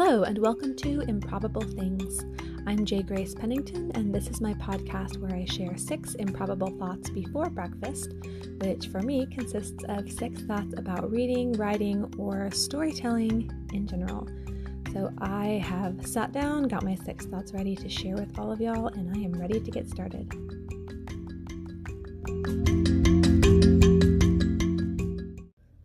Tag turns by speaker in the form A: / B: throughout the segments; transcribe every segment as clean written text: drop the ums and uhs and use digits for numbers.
A: Hello, and welcome to Improbable Things. I'm J. Grace Pennington, and this is my podcast where I share 6 improbable thoughts before breakfast, which for me consists of 6 thoughts about reading, writing, or storytelling in general. So I have sat down, got my 6 thoughts ready to share with all of y'all, and I am ready to get started.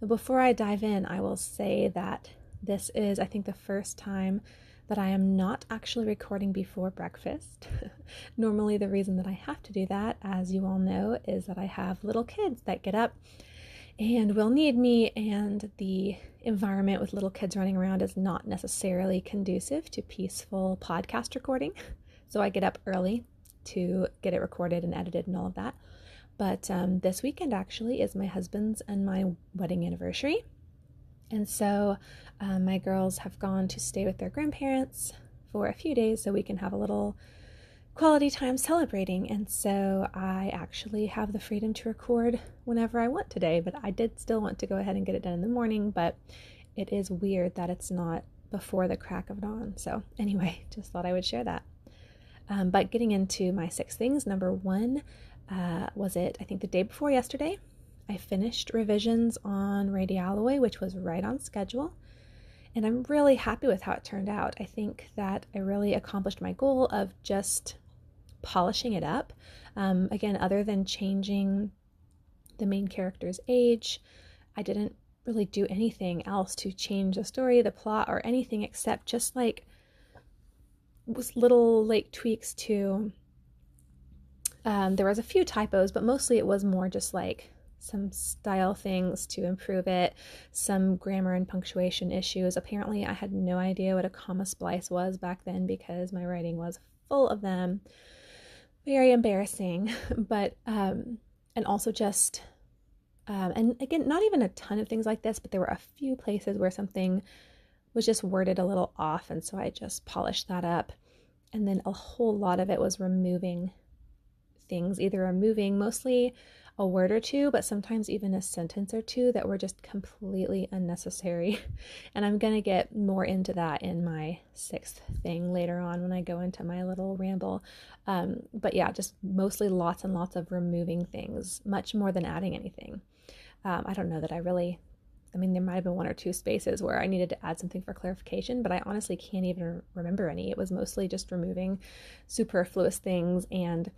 A: Before I dive in, I will say that this is, I think, the first time that I am not actually recording before breakfast. Normally, the reason that I have to do that, as you all know, is that I have little kids that get up and will need me, and the environment with little kids running around is not necessarily conducive to peaceful podcast recording. So I get up early to get it recorded and edited and all of that. But this weekend actually is my husband's and my wedding anniversary. And so my girls have gone to stay with their grandparents for a few days so we can have a little quality time celebrating. And so I actually have the freedom to record whenever I want today, but I did still want to go ahead and get it done in the morning, but it is weird that it's not before the crack of dawn. So anyway, just thought I would share that. But getting into my 6 things, number 1, I think the day before yesterday, I finished revisions on Radiolaway, which was right on schedule, and I'm really happy with how it turned out. I think that I really accomplished my goal of just polishing it up. Again, other than changing the main character's age, I didn't really do anything else to change the story, the plot, or anything except just little tweaks to there was a few typos, but mostly it was more just some style things to improve it, some grammar and punctuation issues. Apparently I had no idea what a comma splice was back then because my writing was full of them. Very embarrassing, but and also just and again, not even a ton of things like this, but there were a few places where something was just worded a little off, and so I just polished that up. And then a whole lot of it was removing things, either removing mostly a word or two, but sometimes even a sentence or two that were just completely unnecessary. And I'm going to get more into that in my 6th thing later on when I go into my little ramble. But yeah, just mostly lots and lots of removing things, much more than adding anything. I don't know that there might have been 1 or 2 spaces where I needed to add something for clarification, but I honestly can't even remember any. It was mostly just removing superfluous things and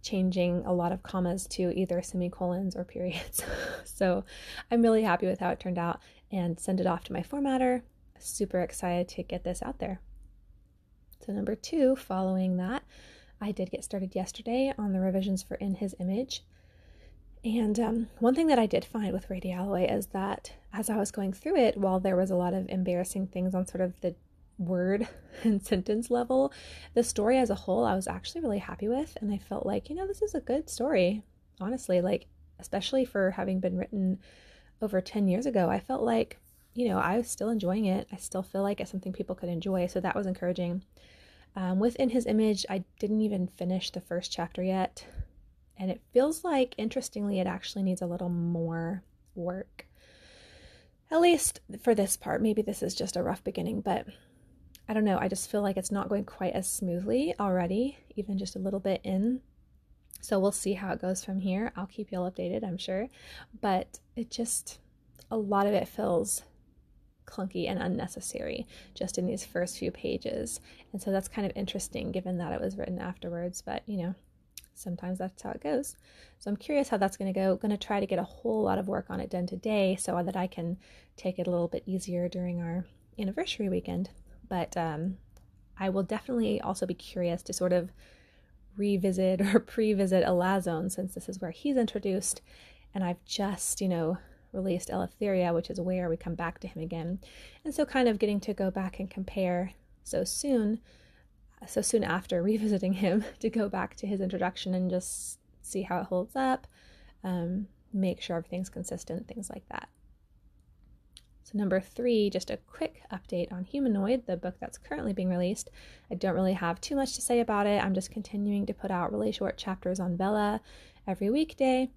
A: changing a lot of commas to either semicolons or periods. So I'm really happy with how it turned out and send it off to my formatter. Super excited to get this out there. So number 2, following that, I did get started yesterday on the revisions for In His Image. And one thing that I did find with Radiolaway is that as I was going through it, while there was a lot of embarrassing things on sort of the word and sentence level, the story as a whole I was actually really happy with, and I felt like, this is a good story, honestly, especially for having been written over 10 years ago. I felt like, I was still enjoying it. I still feel like it's something people could enjoy, so that was encouraging. Within His Image, I didn't even finish the first chapter yet, and it feels like, interestingly, it actually needs a little more work, at least for this part. Maybe this is just a rough beginning, but I don't know, I just feel like it's not going quite as smoothly already, even just a little bit in. So we'll see how it goes from here. I'll keep y'all updated, I'm sure. But a lot of it feels clunky and unnecessary just in these first few pages. And so that's kind of interesting given that it was written afterwards, but sometimes that's how it goes. So I'm curious how that's going to go. Going to try to get a whole lot of work on it done today so that I can take it a little bit easier during our anniversary weekend. But I will definitely also be curious to sort of revisit or pre-visit Elazone, since this is where he's introduced, and I've just, released Eleftheria, which is where we come back to him again. And so kind of getting to go back and compare so soon after revisiting him, to go back to his introduction and just see how it holds up, make sure everything's consistent, things like that. So number 3, just a quick update on Humanoid, the book that's currently being released. I don't really have too much to say about it. I'm just continuing to put out really short chapters on Bella every weekday,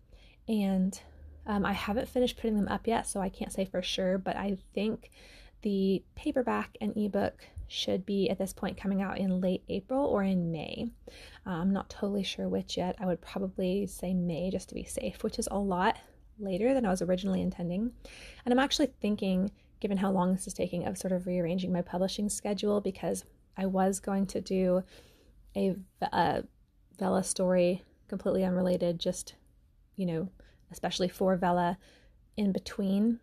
A: and I haven't finished putting them up yet, so I can't say for sure, but I think The paperback and ebook should be at this point coming out in late April or in May. I'm not totally sure which yet. I would probably say May just to be safe, which is a lot later than I was originally intending. And I'm actually thinking, given how long this is taking, of sort of rearranging my publishing schedule, because I was going to do a Vela story completely unrelated, just, especially for Vela, in between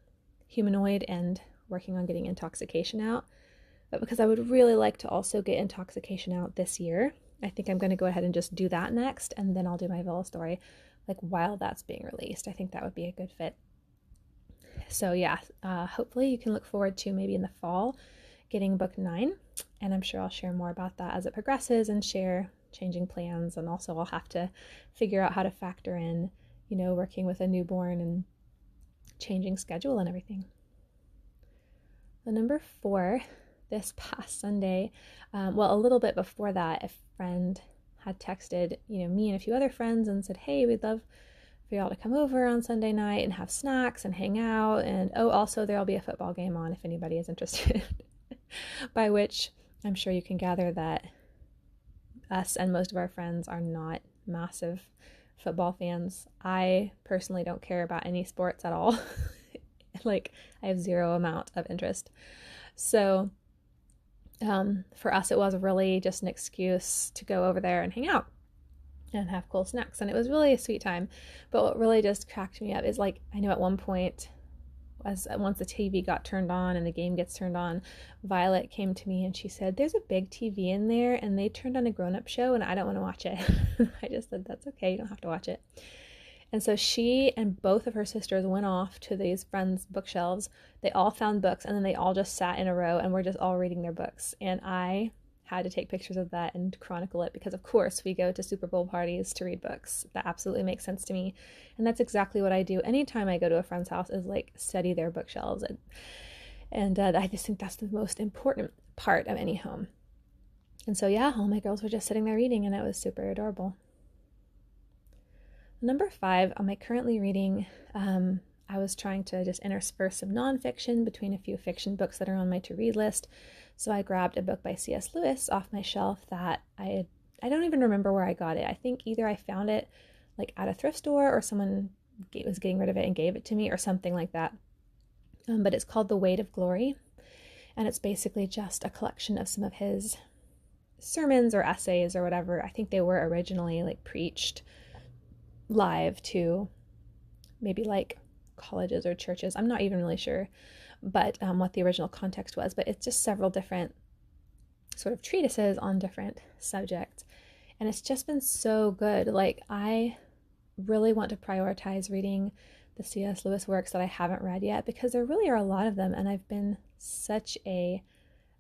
A: Humanoid and working on getting Intoxication out. But because I would really like to also get Intoxication out this year, I think I'm going to go ahead and just do that next, and then I'll do my Vela story while that's being released. I think that would be a good fit. So yeah, hopefully you can look forward to maybe in the fall getting book 9, and I'm sure I'll share more about that as it progresses and share changing plans, and also I'll have to figure out how to factor in, working with a newborn and changing schedule and everything. The number 4, this past Sunday, a little bit before that, a friend had texted, me and a few other friends and said, hey, we'd love for y'all to come over on Sunday night and have snacks and hang out. And also there'll be a football game on if anybody is interested. By which I'm sure you can gather that us and most of our friends are not massive football fans. I personally don't care about any sports at all. I have zero amount of interest. So for us, it was really just an excuse to go over there and hang out and have cool snacks. And it was really a sweet time. But what really just cracked me up is I know at one point, once the TV got turned on and the game gets turned on, Violet came to me and she said, there's a big TV in there and they turned on a grown-up show and I don't want to watch it. I just said, that's okay, you don't have to watch it. And so she and both of her sisters went off to these friends' bookshelves. They all found books, and then they all just sat in a row and were just all reading their books. And I had to take pictures of that and chronicle it because, of course, we go to Superbowl parties to read books. That absolutely makes sense to me. And that's exactly what I do anytime I go to a friend's house, is study their bookshelves. And I just think that's the most important part of any home. And so, yeah, all my girls were just sitting there reading, and it was super adorable. Number 5, am I currently reading? I was trying to just intersperse some nonfiction between a few fiction books that are on my to-read list. So I grabbed a book by C.S. Lewis off my shelf that I don't even remember where I got it. I think either I found it at a thrift store or someone was getting rid of it and gave it to me or something like that. But it's called The Weight of Glory. And it's basically just a collection of some of his sermons or essays or whatever. I think they were originally preached live to maybe colleges or churches. I'm not even really sure but what the original context was, but it's just several different sort of treatises on different subjects, and it's just been so good. I really want to prioritize reading the C.S. Lewis works that I haven't read yet, because there really are a lot of them, and I've been such a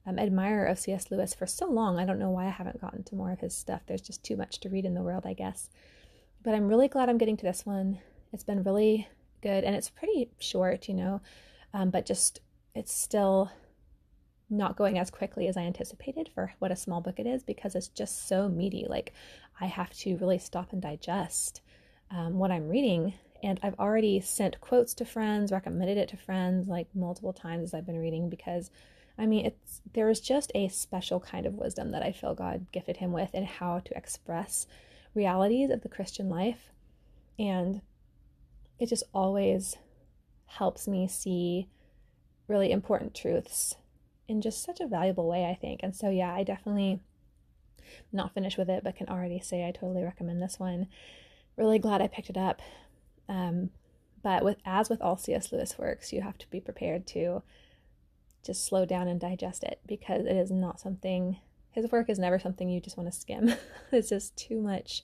A: admirer of C.S. Lewis for so long. I don't know why I haven't gotten to more of his stuff. There's just too much to read in the world, I guess. But I'm really glad I'm getting to this one. It's been really good, and it's pretty short, but just it's still not going as quickly as I anticipated for what a small book it is, because it's just so meaty. I have to really stop and digest what I'm reading, and I've already sent quotes to friends, recommended it to friends multiple times as I've been reading, because there's just a special kind of wisdom that I feel God gifted him with in how to express realities of the Christian life, and it just always helps me see really important truths in just such a valuable way, I think. And so yeah, I definitely not finished with it, but can already say I totally recommend this one. Really glad I picked it up. But as with all C.S. Lewis works, you have to be prepared to just slow down and digest it, because it is not something, his work is never something you just want to skim. It's just too much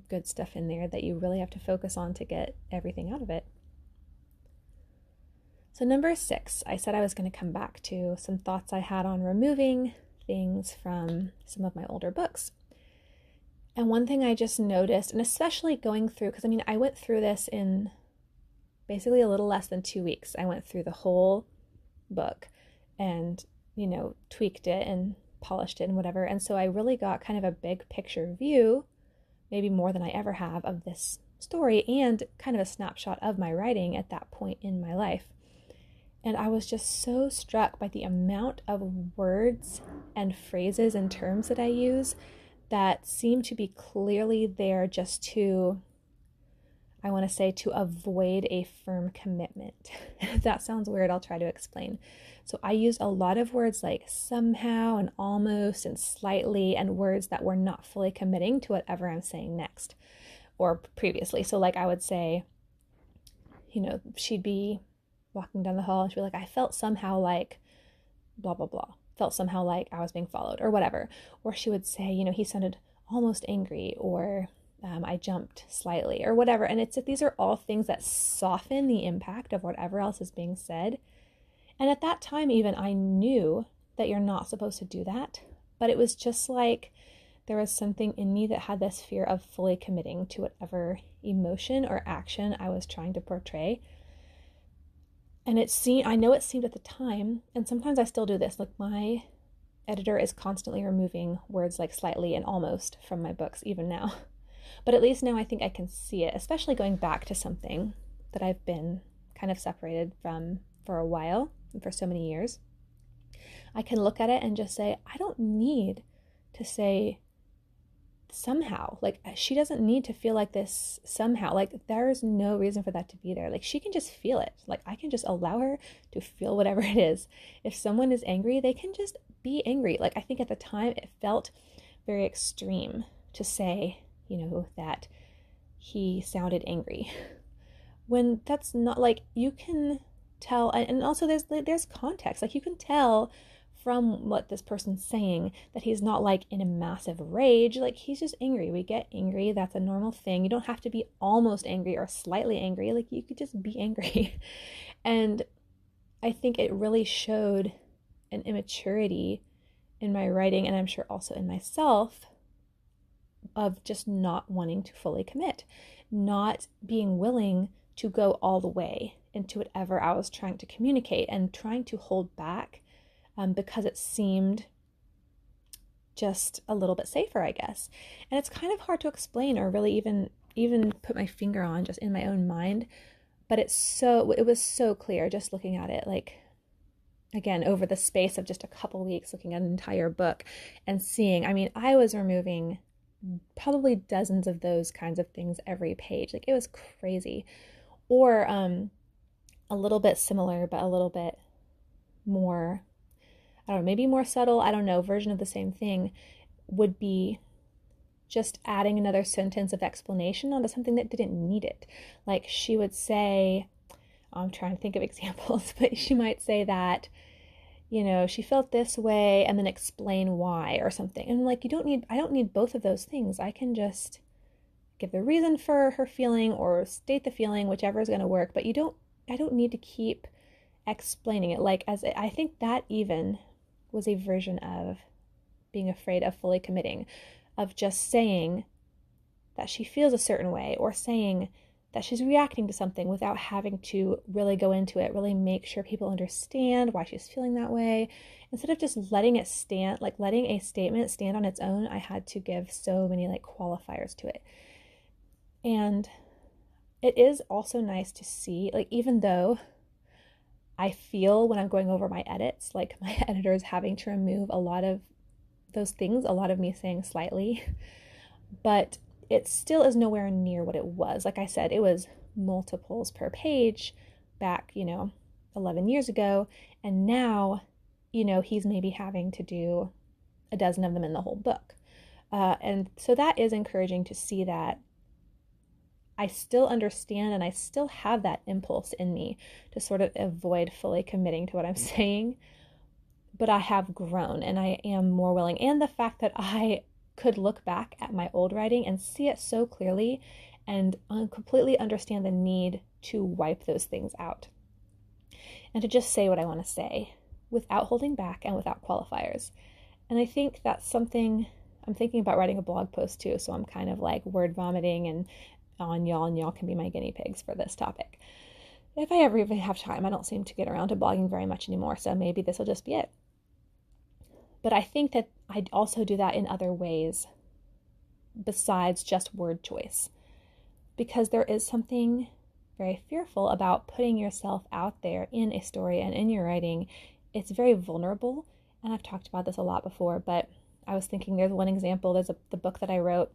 A: good stuff in there that you really have to focus on to get everything out of it. So number 6, I said I was going to come back to some thoughts I had on removing things from some of my older books. And one thing I just noticed, and especially going through, because I went through this in basically a little less than 2 weeks. I went through the whole book and, tweaked it and polished it and whatever. And so I really got kind of a big picture view, maybe more than I ever have, of this story, and kind of a snapshot of my writing at that point in my life. And I was just so struck by the amount of words and phrases and terms that I use that seem to be clearly there just to, I want to say, to avoid a firm commitment. If that sounds weird, I'll try to explain. So I use a lot of words like somehow and almost and slightly, and words that were not fully committing to whatever I'm saying next or previously. So like I would say, she'd be walking down the hall and she'd be like, I felt somehow like blah, blah, blah. Felt somehow like I was being followed or whatever. Or she would say, he sounded almost angry, or I jumped slightly or whatever. And these are all things that soften the impact of whatever else is being said. And at that time, even I knew that you're not supposed to do that. But it was just like there was something in me that had this fear of fully committing to whatever emotion or action I was trying to portray. And I know it seemed at the time, and sometimes I still do this, like my editor is constantly removing words like slightly and almost from my books, even now. But at least now I think I can see it, especially going back to something that I've been kind of separated from for a while and for so many years. I can look at it and just say, I don't need to say somehow. Like, she doesn't need to feel like this somehow. Like, there's no reason for that to be there. Like, she can just feel it. Like, I can just allow her to feel whatever it is. If someone is angry, they can just be angry. Like, I think at the time it felt very extreme to say, that he sounded angry, when that's not, like, you can tell. And also there's context. Like, you can tell from what this person's saying that he's not like in a massive rage. Like, he's just angry. We get angry. That's a normal thing. You don't have to be almost angry or slightly angry. Like, you could just be angry. And I think it really showed an immaturity in my writing, and I'm sure also in myself, of just not wanting to fully commit, not being willing to go all the way into whatever I was trying to communicate, and trying to hold back because it seemed just a little bit safer, I guess. And it's kind of hard to explain or really even put my finger on just in my own mind, but it was so clear just looking at it, like, again, over the space of just a couple weeks, looking at an entire book and seeing, I was removing probably dozens of those kinds of things every page. Like, it was crazy. Or a little bit similar, but a little bit more, I don't know, maybe more subtle, I don't know, version of the same thing would be just adding another sentence of explanation onto something that didn't need it. Like, she would say, I'm trying to think of examples, but she might say that, she felt this way, and then explain why or something. And like, I don't need both of those things. I can just give the reason for her feeling or state the feeling, whichever is going to work, but I don't need to keep explaining it. Like, I think that even was a version of being afraid of fully committing, of just saying that she feels a certain way, or saying that she's reacting to something without having to really go into it, really make sure people understand why she's feeling that way. Instead of just letting it stand, like letting a statement stand on its own, I had to give so many like qualifiers to it. And it is also nice to see, like, even though I feel when I'm going over my edits, like my editor is having to remove a lot of those things, a lot of me saying slightly, but it still is nowhere near what it was. Like I said, it was multiples per page back, 11 years ago. And now, he's maybe having to do a dozen of them in the whole book. And so that is encouraging to see that I still understand, and I still have that impulse in me to sort of avoid fully committing to what I'm saying. But I have grown, and I am more willing. And the fact that I could look back at my old writing and see it so clearly and completely understand the need to wipe those things out and to just say what I want to say without holding back and without qualifiers. And I think that's something I'm thinking about writing a blog post too, so I'm kind of like word vomiting and y'all can be my guinea pigs for this topic. If I ever even have time, I don't seem to get around to blogging very much anymore, so maybe this will just be it. But I think that I'd also do that in other ways besides just word choice, because there is something very fearful about putting yourself out there in a story and in your writing. It's very vulnerable, and I've talked about this a lot before, but I was thinking there's one example. There's the book that I wrote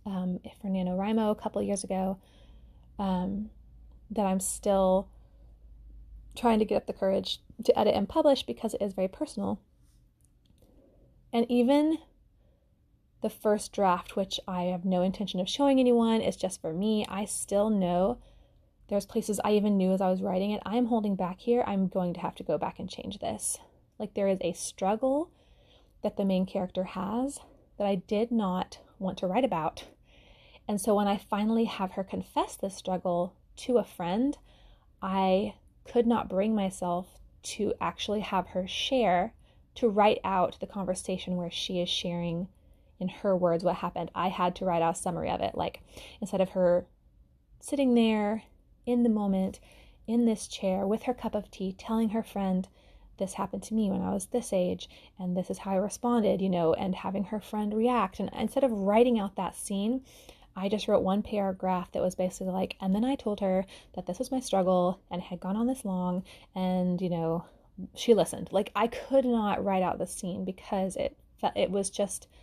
A: for NaNoWriMo a couple years ago that I'm still trying to get up the courage to edit and publish because it is very personal. And even the first draft, which I have no intention of showing anyone, it's just for me, I still know there's places I even knew as I was writing it, I'm holding back here. I'm going to have to go back and change this. Like, there is a struggle that the main character has that I did not want to write about. And so when I finally have her confess this struggle to a friend, I could not bring myself to actually have her share, to write out the conversation where she is sharing in her words what happened. I had to write out a summary of it. Like, instead of her sitting there in the moment, in this chair with her cup of tea, telling her friend, this happened to me when I was this age, and this is how I responded, and having her friend react. And instead of writing out that scene, I just wrote one paragraph that was basically like, and then I told her that this was my struggle and it had gone on this long, and, she listened. Like, I could not write out the scene because it was just